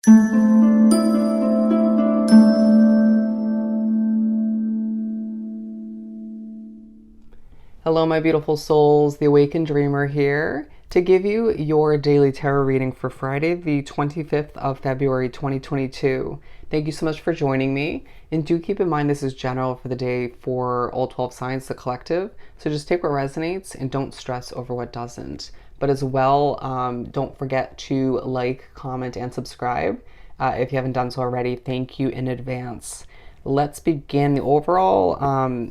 Hello, my beautiful souls. The Awakened Dreamer here to give you your daily tarot reading for Friday, the 25th of February, 2022. Thank you so much for joining me. And do keep in mind this is general for the day for all 12 signs, the collective. So just take what resonates and don't stress over what doesn't. But as well, don't forget to like, comment, and subscribe. If you haven't done so already, thank you in advance. Let's begin. The overall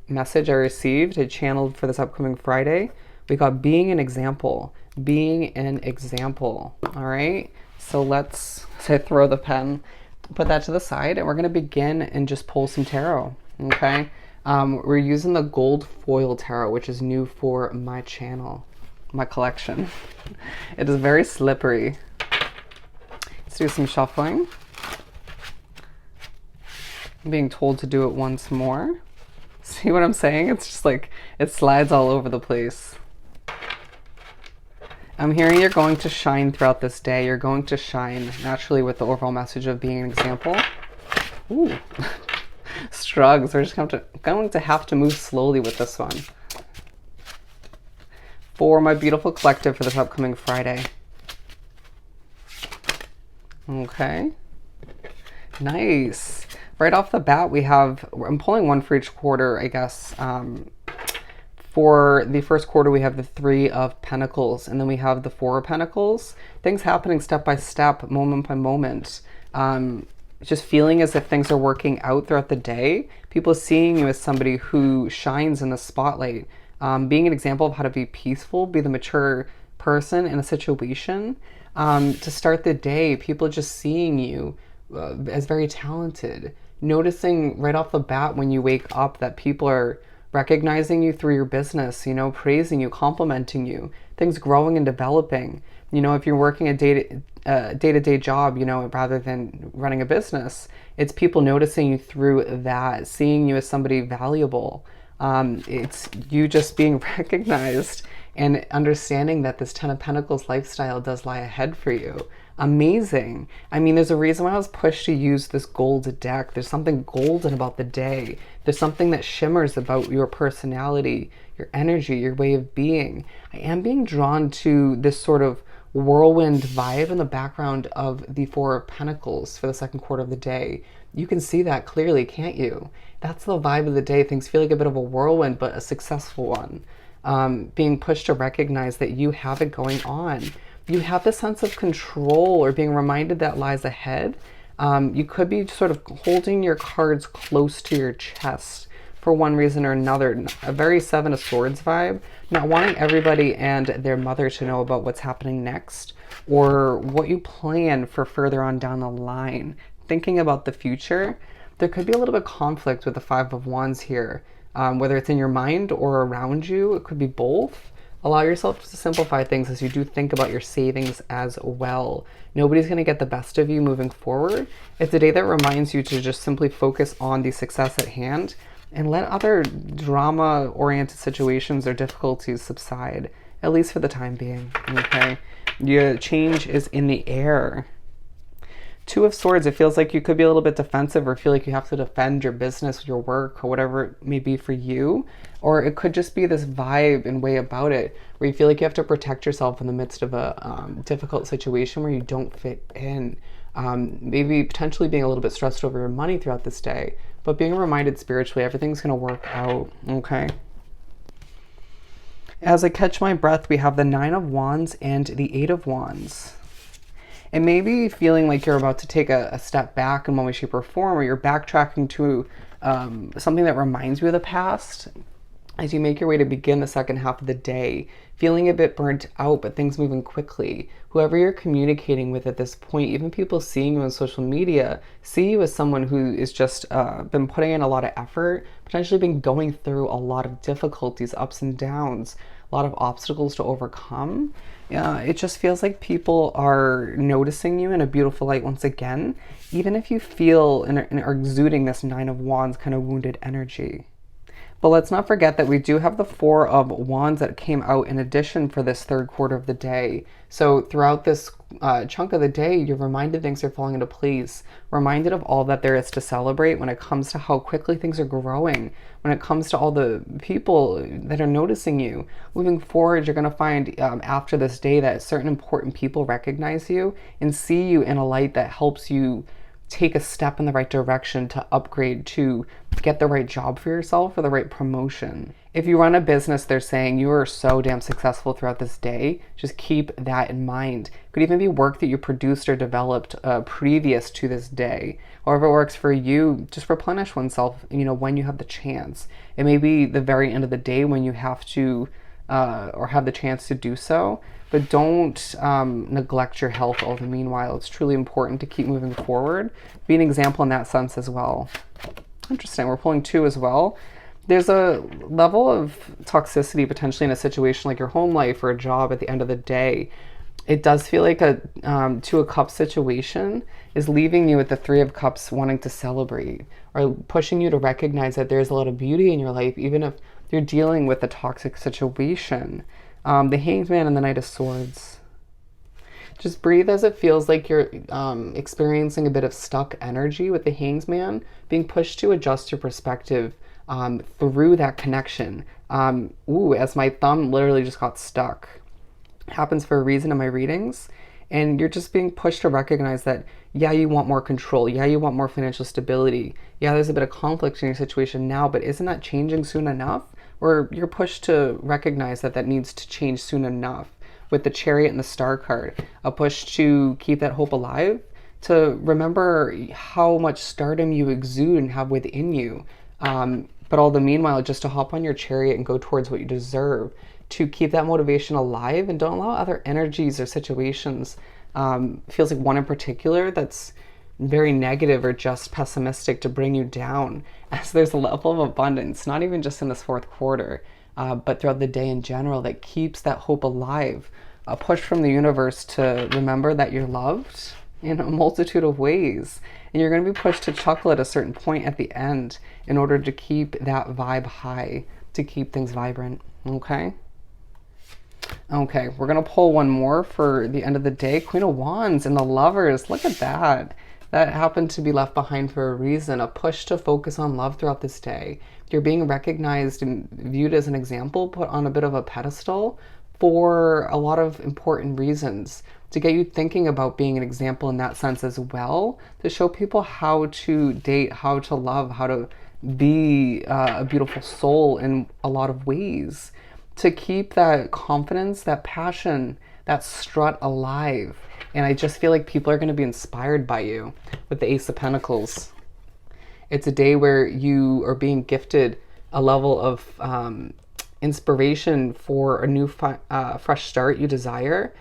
message I received, I channeled for this upcoming Friday. We got being an example. Being an example. All right. So let's throw the pen, put that to the side, and we're going to begin and just pull some tarot. Okay. We're using the gold foil tarot, which is new for my channel, my collection. It is very slippery. Let's do some shuffling. I'm being told to do it once more. See what I'm saying? It's just like, it slides all over the place. I'm hearing you're going to shine throughout this day. You're going to shine naturally with the overall message of being an example. Ooh. Strugs. We're just going to have to move slowly with this one. For my beautiful collective for this upcoming Friday. Okay. Nice. Right off the bat, we have, I'm pulling one for each quarter, I guess. For the first quarter, we have the Three of Pentacles, and then we have the Four of Pentacles. Things happening step by step, moment by moment. Just feeling as if things are working out throughout the day. People seeing you as somebody who shines in the spotlight. Being an example of how to be peaceful, be the mature person in a situation. To start the day, people just seeing you as very talented. Noticing right off the bat when you wake up that people are recognizing you through your business, you know, praising you, complimenting you, things growing and developing. You know, if you're working a day-to-day job, you know, rather than running a business, it's people noticing you through that, seeing you as somebody valuable. It's you just being recognized and understanding that this Ten of Pentacles lifestyle does lie ahead for you. Amazing. I mean, there's a reason why I was pushed to use this gold deck. There's something golden about the day. There's something that shimmers about your personality, your energy, your way of being. I am being drawn to this sort of whirlwind vibe in the background of the Four of Pentacles for the second quarter of the day. You can see that clearly, can't you? That's the vibe of the day. Things feel like a bit of a whirlwind, but a successful one. Being pushed to recognize that you have it going on. You have this sense of control or being reminded that lies ahead. You could be sort of holding your cards close to your chest for one reason or another. A very Seven of Swords vibe. Not wanting everybody and their mother to know about what's happening next or what you plan for further on down the line. Thinking about the future. There could be a little bit of conflict with the Five of Wands here. Whether it's in your mind or around you, it could be both. Allow yourself to simplify things as you do think about your savings as well. Nobody's going to get the best of you moving forward. It's a day that reminds you to just simply focus on the success at hand and let other drama-oriented situations or difficulties subside, at least for the time being, okay? Your change is in the air. Two of Swords, it feels like you could be a little bit defensive or feel like you have to defend your business, your work, or whatever it may be for you. Or it could just be this vibe and way about it where you feel like you have to protect yourself in the midst of a difficult situation where you don't fit in. Maybe potentially being a little bit stressed over your money throughout this day, but being reminded spiritually, everything's going to work out, okay? As I catch my breath, we have the Nine of Wands and the Eight of Wands. And maybe feeling like you're about to take a step back in one way, shape, or form, or you're backtracking to something that reminds you of the past as you make your way to begin the second half of the day, feeling a bit burnt out, but things moving quickly. Whoever you're communicating with at this point, even people seeing you on social media, see you as someone who is just been putting in a lot of effort, potentially been going through a lot of difficulties, ups and downs, a lot of obstacles to overcome. It just feels like people are noticing you in a beautiful light once again, even if you feel and are exuding this Nine of Wands kind of wounded energy. But let's not forget that we do have the Four of Wands that came out in addition for this third quarter of the day. So throughout this chunk of the day, you're reminded things are falling into place, reminded of all that there is to celebrate when it comes to how quickly things are growing, when it comes to all the people that are noticing you. Moving forward, you're going to find after this day that certain important people recognize you and see you in a light that helps you take a step in the right direction to upgrade, to get the right job for yourself or the right promotion. If you run a business, they're saying you are so damn successful throughout this day. Just keep that in mind. It could even be work that you produced or developed previous to this day. However it works for you, just replenish oneself, when you have the chance. It may be the very end of the day when you have to or have the chance to do so, but don't neglect your health all the meanwhile. It's truly important to keep moving forward. Be an example in that sense as well. Interesting. We're pulling 2 as well. There's a level of toxicity potentially in a situation like your home life or a job at the end of the day. It does feel like a 2 of Cups situation is leaving you with the 3 of Cups wanting to celebrate or pushing you to recognize that there's a lot of beauty in your life, even if you're dealing with a toxic situation. The Hanged Man and the Knight of Swords. Just breathe as it feels like you're experiencing a bit of stuck energy with the Hanged Man, being pushed to adjust your perspective through that connection. As my thumb literally just got stuck. Happens for a reason in my readings. And you're just being pushed to recognize that, yeah, you want more control. Yeah, you want more financial stability. Yeah, there's a bit of conflict in your situation now, but isn't that changing soon enough? Or you're pushed to recognize that that needs to change soon enough. With the Chariot and the Star card, a push to keep that hope alive, to remember how much stardom you exude and have within you. But all the meanwhile, just to hop on your chariot and go towards what you deserve, to keep that motivation alive and don't allow other energies or situations. Feels like one in particular that's very negative or just pessimistic to bring you down, as there's a level of abundance, not even just in this fourth quarter, but throughout the day in general, that keeps that hope alive. A push from the universe to remember that you're loved in a multitude of ways. And you're going to be pushed to chuckle at a certain point at the end in order to keep that vibe high, to keep things vibrant. Okay? Okay, we're going to pull one more for the end of the day. Queen of Wands and the Lovers. Look at that. That happened to be left behind for a reason. A push to focus on love throughout this day. You're being recognized and viewed as an example, put on a bit of a pedestal for a lot of important reasons, to get you thinking about being an example in that sense as well, to show people how to date, how to love, how to be a beautiful soul in a lot of ways, to keep that confidence, that passion, that strut alive. And I just feel like people are going to be inspired by you with the Ace of Pentacles. It's a day where you are being gifted a level of inspiration for a new fresh start you desire.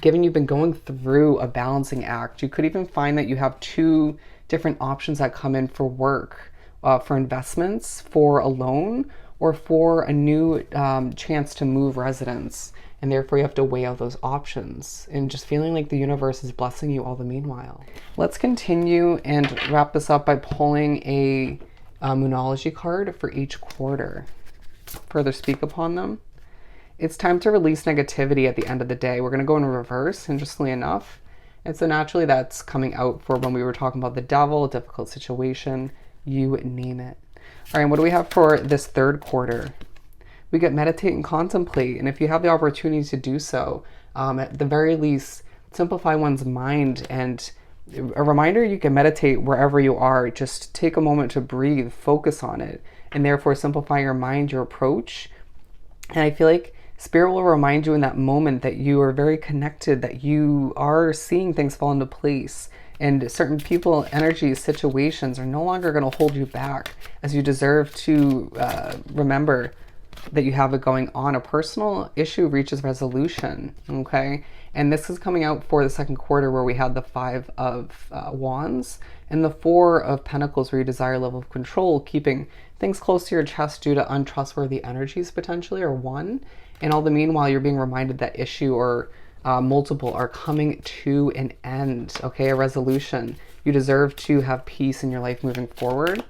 Given you've been going through a balancing act, you could even find that you have 2 different options that come in for work, for investments, for a loan, or for a new chance to move residence. And therefore you have to weigh out those options, and just feeling like the universe is blessing you all the meanwhile. Let's continue and wrap this up by pulling a Moonology card for each quarter. Further speak upon them. It's time to release negativity at the end of the day. We're going to go in reverse, interestingly enough. And so naturally that's coming out for when we were talking about the devil, a difficult situation, you name it. All right, what do we have for this third quarter? We get meditate and contemplate. And if you have the opportunity to do so, at the very least, simplify one's mind. And a reminder, you can meditate wherever you are. Just take a moment to breathe, focus on it, and therefore simplify your mind, your approach. And I feel like Spirit will remind you in that moment that you are very connected, that you are seeing things fall into place. And certain people, energies, situations are no longer going to hold you back, as you deserve to remember that you have it going on. A personal issue reaches resolution, okay? And this is coming out for the second quarter, where we had the 5 of Wands and the 4 of Pentacles, where you desire a level of control, keeping things close to your chest due to untrustworthy energies potentially, or one. And all the meanwhile, you're being reminded that issue or multiple are coming to an end, okay? A resolution. You deserve to have peace in your life moving forward.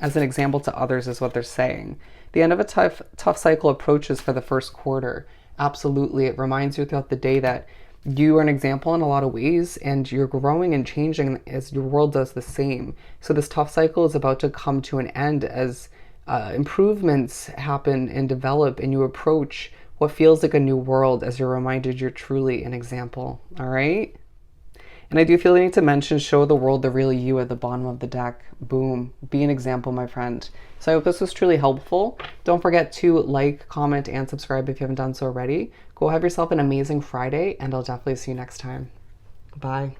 as an example to others is what they're saying. The end of a tough cycle approaches for the first quarter. Absolutely. It reminds you throughout the day that you are an example in a lot of ways, and you're growing and changing as your world does the same. So this tough cycle is about to come to an end as improvements happen and develop, and you approach what feels like a new world as you're reminded you're truly an example. All right? And I do feel I need to mention, show the world the real you at the bottom of the deck. Boom. Be an example, my friend. So I hope this was truly helpful. Don't forget to like, comment, and subscribe if you haven't done so already. Go have yourself an amazing Friday, and I'll definitely see you next time. Bye.